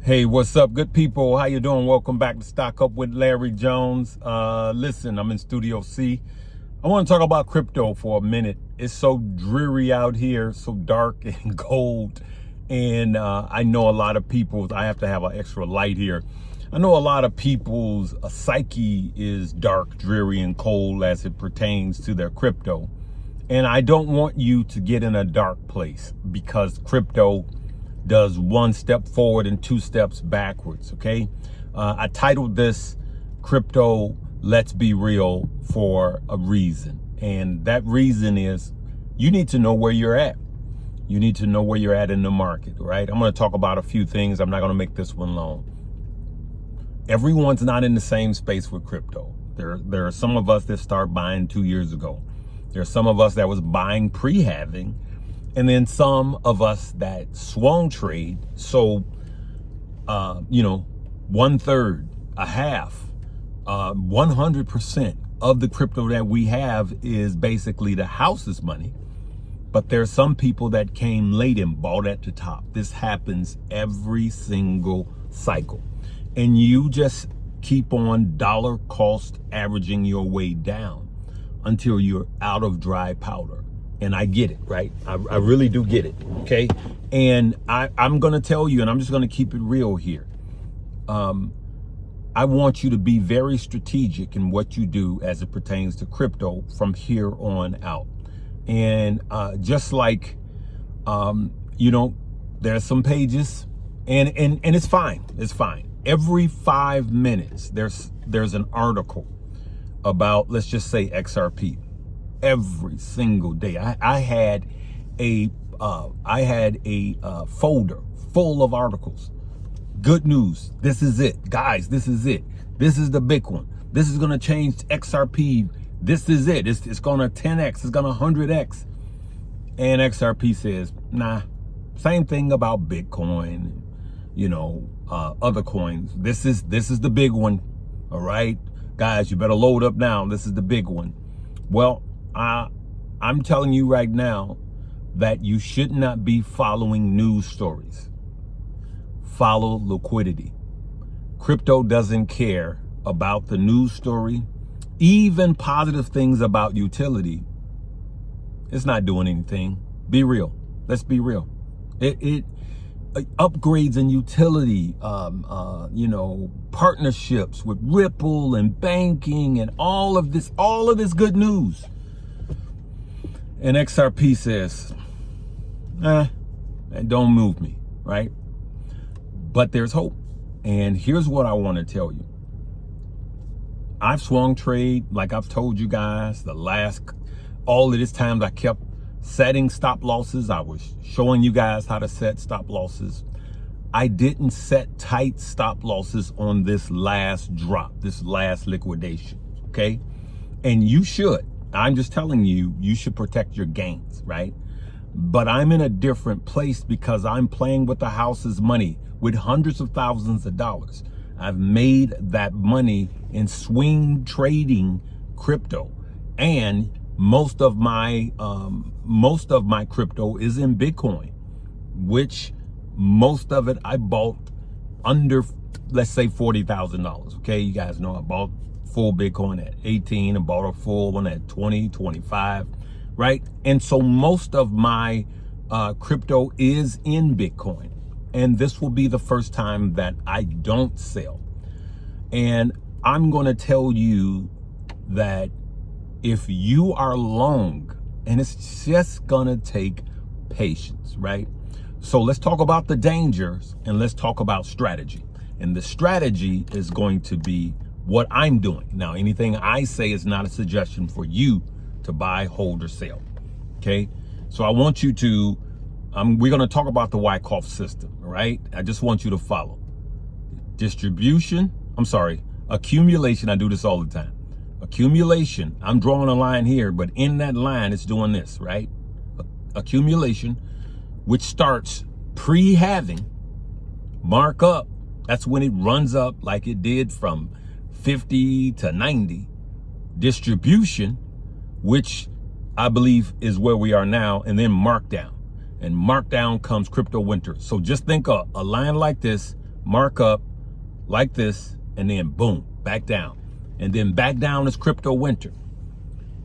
Hey, what's up, good people? How you doing? Welcome back to Stock Up with Larry Jones. Listen, I'm in Studio C. I want to talk about crypto for a minute. It's so dreary out here, so dark and cold. And I know a lot of people, I have to have an extra light here. I know a lot of people's psyche is dark, dreary, and cold as it pertains to their crypto. And I don't want you to get in a dark place because crypto does one step forward and two steps backwards, okay? I titled this Crypto Let's Be Real for a reason. And that reason is you need to know where you're at. You need to know where you're at in the market, right? I'm gonna talk about a few things. I'm not gonna make this one long. Everyone's not in the same space with crypto. There are some of us that start buying 2 years ago. There are some of us that was buying pre-halving, and then some of us that swung trade. So, 1/3, a half, 100% of the crypto that we have is basically the house's money. But there's some people that came late and bought at the top. This happens every single cycle. And you just keep on dollar cost averaging your way down until you're out of dry powder. And I get it, right? I really do get it, okay? And I'm gonna tell you, and I'm just gonna keep it real here. I want you to be very strategic in what you do as it pertains to crypto from here on out. And just like, there's some pages, and it's fine, it's fine. Every 5 minutes, there's an article about, let's just say, XRP. Every single day, I had a folder full of articles. Good news. This is it, guys. This is it. This is the big one. This is gonna change XRP. This is it. It's gonna 10x. It's gonna 100x. And XRP says, nah. Same thing about Bitcoin. Other coins. This is the big one. All right, guys. You better load up now. This is the big one. Well, I'm telling you right now that you should not be following news stories. Follow liquidity. Crypto doesn't care about the news story, even positive things about utility. It's not doing anything. Be real. Let's be real. It upgrades in utility, partnerships with Ripple and banking and all of this good news. And XRP says, don't move me, right? But there's hope. And here's what I want to tell you. I've swung trade, like I've told you guys, all of this time I kept setting stop losses. I was showing you guys how to set stop losses. I didn't set tight stop losses on this last drop, this last liquidation, okay? And you should. I'm just telling you, you should protect your gains, right? But I'm in a different place because I'm playing with the house's money with hundreds of thousands of dollars. I've made that money in swing trading crypto, and most of my crypto is in Bitcoin, which most of it I bought under, let's say, $40,000. Okay, you guys know I bought full Bitcoin at 18 and bought a full one at 20, 25, right? And so most of my crypto is in Bitcoin. And this will be the first time that I don't sell. And I'm going to tell you that if you are long, and it's just going to take patience, right? So let's talk about the dangers and let's talk about strategy. And the strategy is going to be what I'm doing. Now, anything I say is not a suggestion for you to buy, hold, or sell. Okay. So I want you to, we're going to talk about the Wyckoff system, right? I just want you to follow accumulation. I do this all the time. Accumulation. I'm drawing a line here, but in that line, it's doing this, right? Accumulation, which starts pre-halving, markup. That's when it runs up like it did from 50 to 90. Distribution, which I believe is where we are now, and then markdown. And markdown comes crypto winter. So just think of a line like this, markup like this, and then boom, back down. And then back down is crypto winter.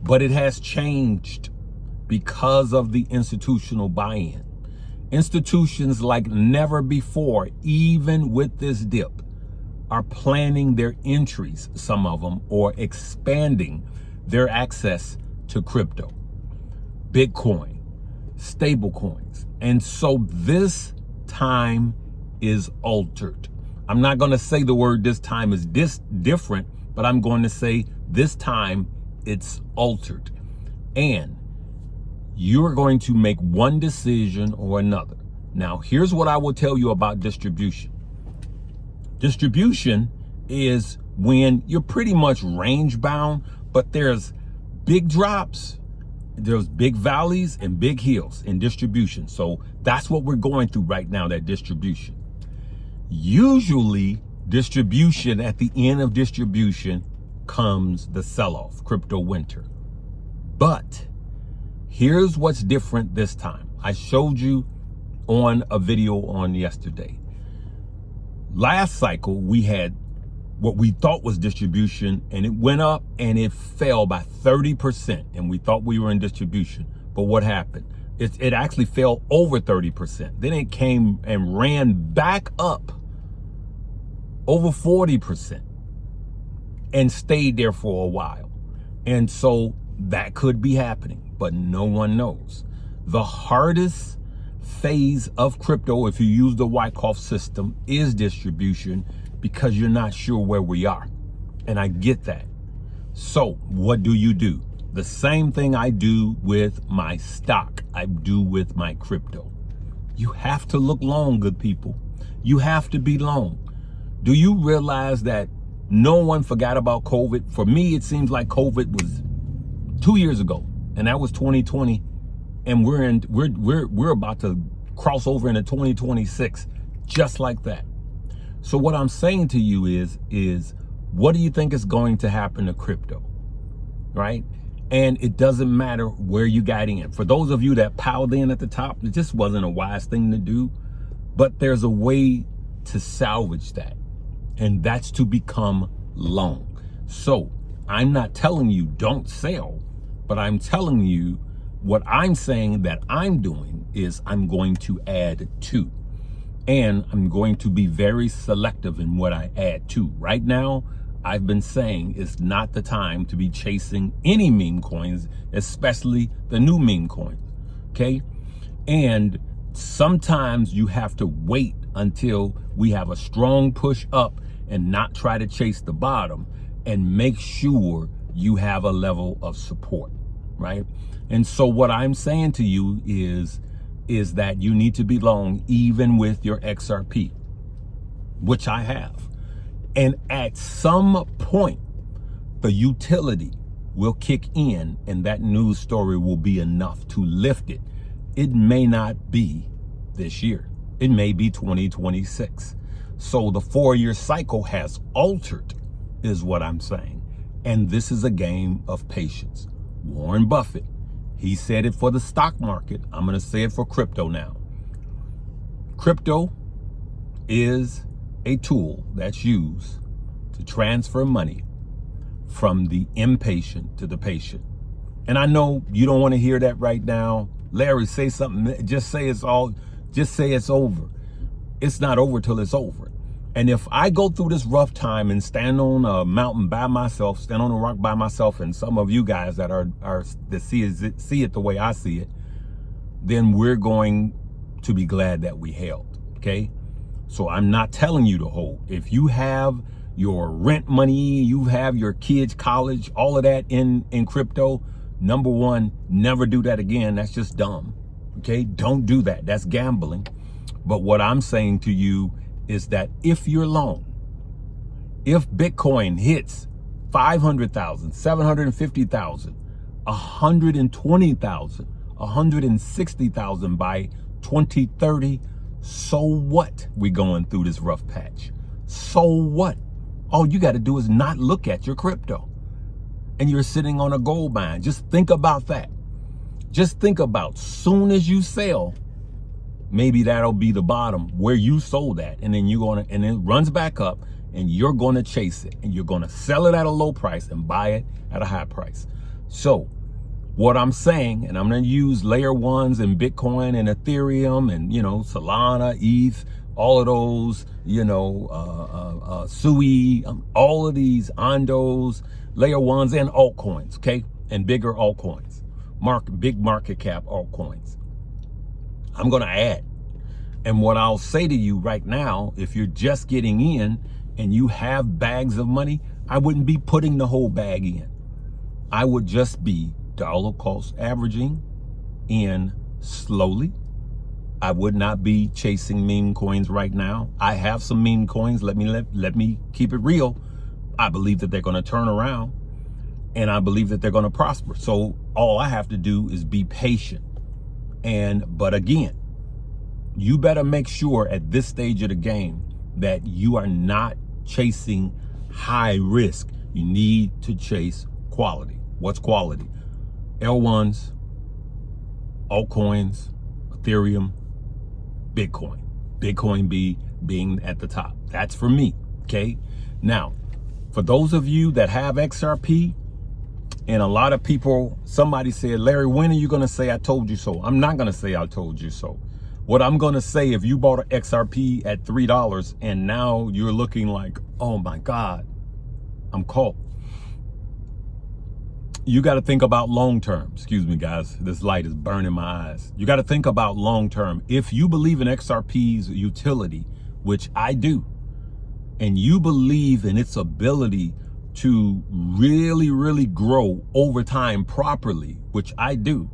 But it has changed because of the institutional buy-in. Institutions like never before, even with this dip, are planning their entries, some of them, or expanding their access to crypto, Bitcoin, stable coins. And so this time is altered. I'm not going to say the word this time is different, but I'm going to say this time it's altered. And you're going to make one decision or another. Now, here's what I will tell you about distribution. Distribution is when you're pretty much range bound, but there's big drops, there's big valleys and big hills in distribution. So that's what we're going through right now, that distribution. Usually distribution, at the end of distribution comes the sell-off, crypto winter. But here's what's different this time. I showed you on a video on yesterday. Last cycle, we had what we thought was distribution, and it went up and it fell by 30%, and we thought we were in distribution. But what happened? It actually fell over 30%. Then it came and ran back up over 40% and stayed there for a while. And so that could be happening, but no one knows. The hardest phase of crypto, if you use the Wyckoff system, is distribution, because you're not sure where we are. And I get that. So what do? The same thing I do with my stock, I do with my crypto. You have to look long, good people. You have to be long. Do you realize that no one forgot about COVID? For me, it seems like COVID was 2 years ago, and that was 2020. And we're about to cross over into 2026, just like that. So what I'm saying to you is what do you think is going to happen to crypto, right? And it doesn't matter where you got in. For those of you that piled in at the top, it just wasn't a wise thing to do. But there's a way to salvage that, and that's to become long. So I'm not telling you don't sell, but I'm telling you what I'm saying that I'm doing is I'm going to add to. And I'm going to be very selective in what I add to. Right now, I've been saying it's not the time to be chasing any meme coins, especially the new meme coins, okay? And sometimes you have to wait until we have a strong push up and not try to chase the bottom, and make sure you have a level of support, right? And so what I'm saying to you is that you need to be long even with your XRP, which I have. And at some point, the utility will kick in, and that news story will be enough to lift it. It may not be this year. It may be 2026. So the 4-year cycle has altered, is what I'm saying. And this is a game of patience. Warren Buffett, he said it for the stock market. I'm going to say it for crypto now. Crypto is a tool that's used to transfer money from the impatient to the patient. And I know you don't want to hear that right now. Larry, say something. Just say it's over. It's not over till it's over. And if I go through this rough time and stand on a mountain by myself, stand on a rock by myself, and some of you guys that see it the way I see it, then we're going to be glad that we held, okay? So I'm not telling you to hold. If you have your rent money, you have your kids' college, all of that in crypto, number one, never do that again. That's just dumb, okay? Don't do that. That's gambling. But what I'm saying to you is that if you're long, if Bitcoin hits 500,000, 750,000, 120,000, 160,000 by 2030, so what? We're going through this rough patch. So what? All you got to do is not look at your crypto, and you're sitting on a gold mine. Just think about that. Just think about, soon as you sell, maybe that'll be the bottom where you sold at. And then and it runs back up and you're going to chase it and you're going to sell it at a low price and buy it at a high price. So what I'm saying, and I'm going to use layer ones and Bitcoin and Ethereum and, Solana, ETH, all of those, SUI, all of these Ondos, layer ones and altcoins, okay? And bigger altcoins, big market cap altcoins. I'm going to add. And what I'll say to you right now, if you're just getting in and you have bags of money, I wouldn't be putting the whole bag in. I would just be dollar cost averaging in slowly. I would not be chasing meme coins right now. I have some meme coins. Let me keep it real. I believe that they're going to turn around and I believe that they're going to prosper. So all I have to do is be patient. But again, you better make sure at this stage of the game that you are not chasing high risk. You need to chase quality. What's quality? L1s, altcoins, Ethereum, Bitcoin. Bitcoin being at the top. That's for me, okay? Now, for those of you that have XRP, and a lot of people, somebody said, Larry, when are you going to say I told you so? I'm not going to say I told you so. What I'm going to say, if you bought an XRP at $3 and now you're looking like, oh my God, I'm caught. You got to think about long term. Excuse me, guys. This light is burning my eyes. You got to think about long term. If you believe in XRP's utility, which I do, and you believe in its ability to really grow over time properly, which I do,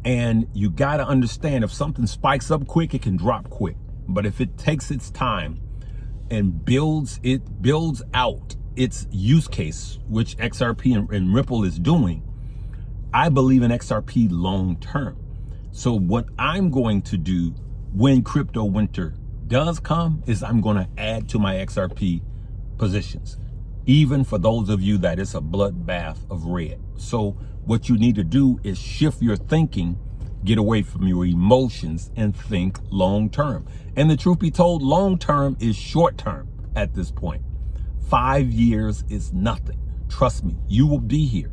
and you got to understand, if something spikes up quick, it can drop quick. But if it takes its time and builds out its use case, which XRP and Ripple is doing, I believe in XRP long term. So what I'm going to do when crypto winter does come is I'm going to add to my XRP positions, even for those of you that it's a bloodbath of red. So what you need to do is shift your thinking, get away from your emotions and think long term. And the truth be told, long term is short term at this point. 5 years is nothing. Trust me, you will be here.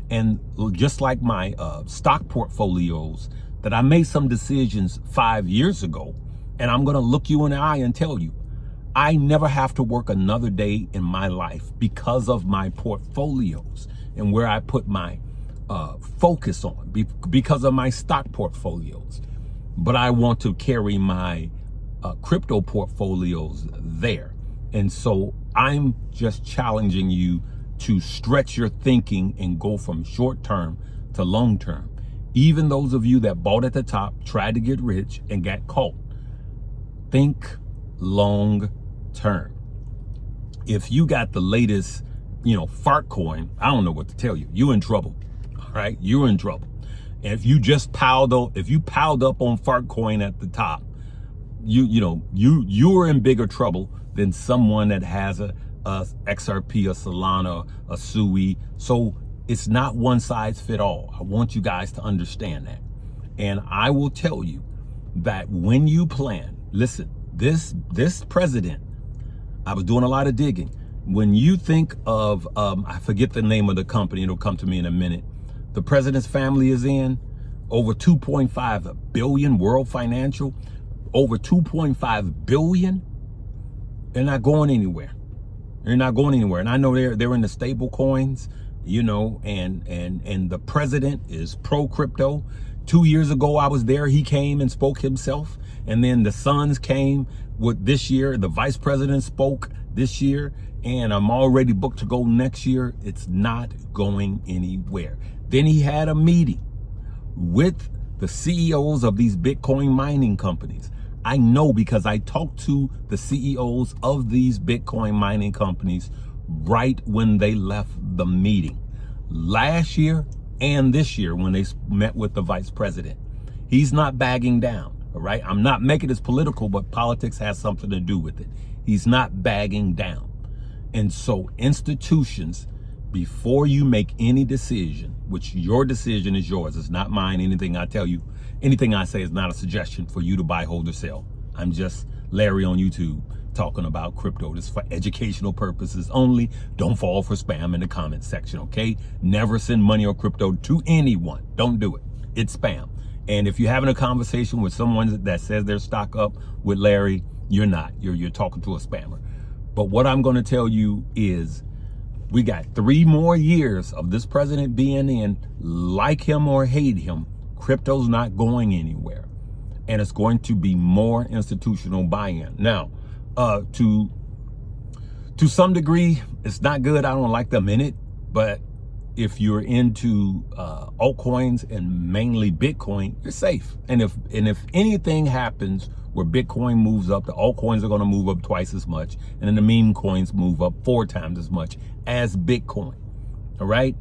And just like my stock portfolios, that I made some decisions 5 years ago, and I'm going to look you in the eye and tell you, I never have to work another day in my life because of my portfolios and where I put my focus on, because of my stock portfolios. But I want to carry my crypto portfolios there. And so I'm just challenging you to stretch your thinking and go from short term to long term. Even those of you that bought at the top, tried to get rich and got caught. Think long term. If you got the latest, Fartcoin, I don't know what to tell you. You're in trouble. All right, you're in trouble. And if you just piled up on Fartcoin at the top, you're in bigger trouble than someone that has a XRP, a Solana, a SUI. So it's not one size fit all. I want you guys to understand that. And I will tell you that when you plan, listen, this president, I was doing a lot of digging. When you think of, I forget the name of the company, it'll come to me in a minute. The president's family is in over 2.5 billion, World Financial, over 2.5 billion. They're not going anywhere. They're not going anywhere. And I know they're in the stable coins, and the president is pro crypto. 2 years ago, I was there. He came and spoke himself. And then the sons came with this year. The vice president spoke this year. And I'm already booked to go next year. It's not going anywhere. Then he had a meeting with the CEOs of these Bitcoin mining companies. I know because I talked to the CEOs of these Bitcoin mining companies right when they left the meeting last year and this year when they met with the vice president. He's not bagging down, all right? I'm not making this political, but politics has something to do with it. He's not bagging down. And so institutions before you make any decision, which your decision is yours, it's not mine. Anything I tell you, anything I say is not a suggestion for you to buy, hold, or sell. I'm just Larry on YouTube talking about crypto. This is for educational purposes only. Don't fall for spam in the comment section, okay? Never send money or crypto to anyone. Don't do it. It's spam. And if you're having a conversation with someone that says they're stock up with Larry, you're not. You're talking to a spammer. But what I'm going to tell you is we got 3 more years of this president being in. Like him or hate him, crypto's not going anywhere. And it's going to be more institutional buy-in. Now, to some degree, it's not good. I don't like them in it. But if you're into altcoins and mainly Bitcoin, you're safe. And if anything happens where Bitcoin moves up, the altcoins are going to move up twice as much, and then the meme coins move up 4 times as much as Bitcoin. All right.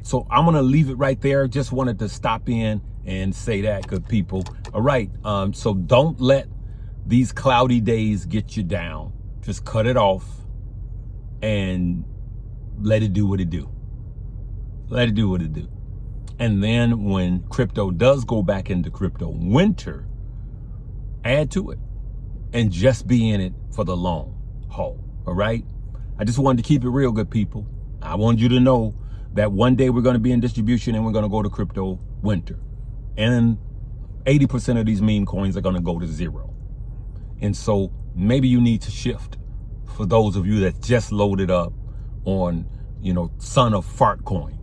So I'm going to leave it right there. Just wanted to stop in and say that, good people. All right. So don't let these cloudy days get you down. Just cut it off and let it do what it do. Let it do what it do. And then when crypto does go back into crypto winter, add to it and just be in it for the long haul. All right. I just wanted to keep it real, good people. I want you to know that one day we're going to be in distribution and we're going to go to crypto winter. And 80% of these meme coins are going to go to 0. And so maybe you need to shift. For those of you that just loaded up on, son of Fartcoin,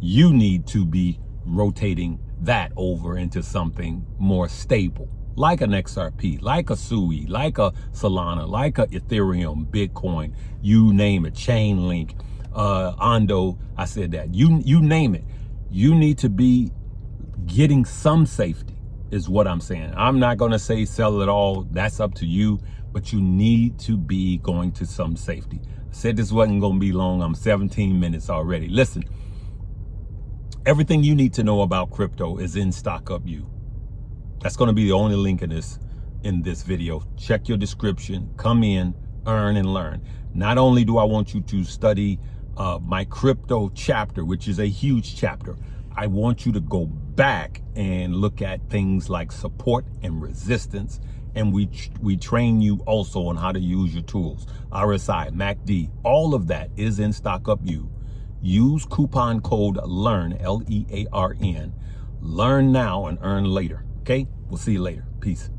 you need to be rotating that over into something more stable, like an XRP, like a SUI, like a Solana, like a Ethereum, Bitcoin, you name it, Chainlink, Ondo. I said that. You name it. You need to be getting some safety, is what I'm saying. I'm not going to say sell it all. That's up to you. But you need to be going to some safety. I said this wasn't going to be long. I'm 17 minutes already. Listen, everything you need to know about crypto is in StockUpU. That's going to be the only link in this video. Check your description. Come in, earn, and learn. Not only do I want you to study my crypto chapter, which is a huge chapter, I want you to go back and look at things like support and resistance. And we train you also on how to use your tools, RSI, MACD, all of that is in StockUpU. Use coupon code LEARN, LEARN. Learn now and earn later. Okay, we'll see you later. Peace.